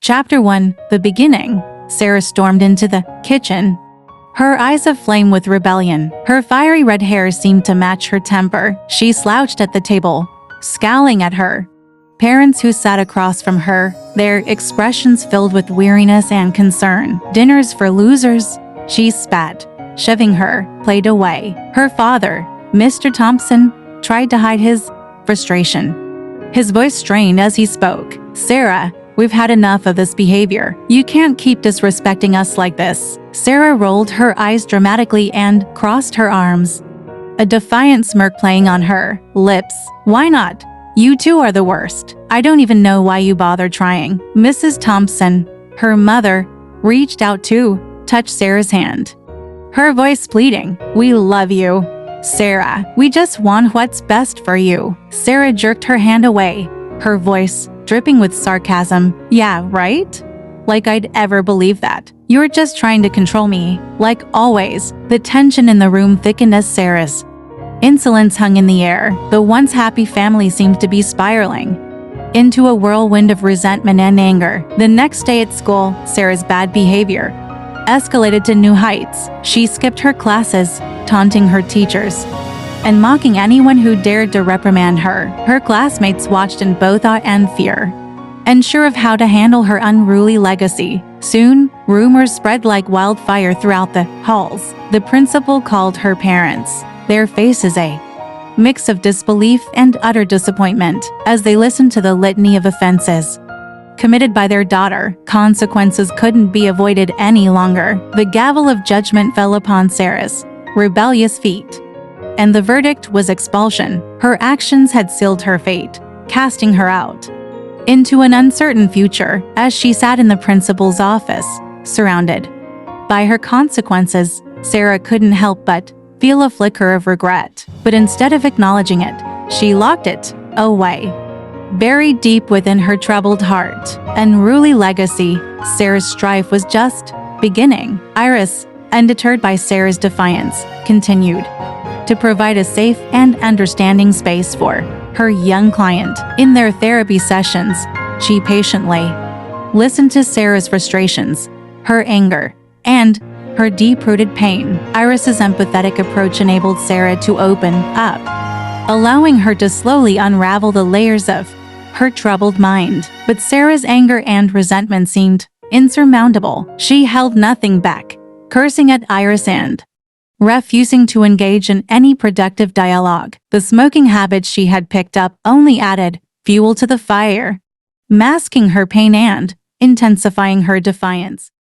Chapter 1: The Beginning. Sarah stormed into the kitchen, her eyes aflame with rebellion. Her fiery red hair seemed to match her temper. She slouched at the table, scowling at her parents who sat across from her, their expressions filled with weariness and concern. "Dinner's for losers," she spat, shoving her plate away. Her father, Mr. Thompson, tried to hide his frustration. His voice strained as he spoke. "Sarah, we've had enough of this behavior. You can't keep disrespecting us like this." Sarah rolled her eyes dramatically and crossed her arms, a defiant smirk playing on her lips. "Why not? You two are the worst. I don't even know why you bother trying." Mrs. Thompson, her mother, reached out to touch Sarah's hand, her voice pleading. "We love you, Sarah. We just want what's best for you." Sarah jerked her hand away, her voice dripping with sarcasm. "Yeah, right? Like I'd ever believe that. You're just trying to control me." Like always, the tension in the room thickened as Sarah's insolence hung in the air. The once happy family seemed to be spiraling into a whirlwind of resentment and anger. The next day at school, Sarah's bad behavior escalated to new heights. She skipped her classes, taunting her teachers and mocking anyone who dared to reprimand her. Her classmates watched in both awe and fear, unsure of how to handle her unruly legacy. Soon, rumors spread like wildfire throughout the halls. The principal called her parents, their faces a mix of disbelief and utter disappointment as they listened to the litany of offenses committed by their daughter. Consequences couldn't be avoided any longer. The gavel of judgment fell upon Sarah's rebellious feet, and the verdict was expulsion. Her actions had sealed her fate, casting her out into an uncertain future. As she sat in the principal's office, surrounded by her consequences, Sarah couldn't help but feel a flicker of regret. But instead of acknowledging it, she locked it away, buried deep within her troubled heart. Unruly legacy. Sarah's strife was just beginning. Iris, undeterred by Sarah's defiance, continued to provide a safe and understanding space for her young client. In their therapy sessions, she patiently listened to Sarah's frustrations, her anger, and her deep-rooted pain. Iris's empathetic approach enabled Sarah to open up, allowing her to slowly unravel the layers of her troubled mind. But Sarah's anger and resentment seemed insurmountable. She held nothing back, cursing at Iris and refusing to engage in any productive dialogue. The smoking habits she had picked up only added fuel to the fire, masking her pain and intensifying her defiance.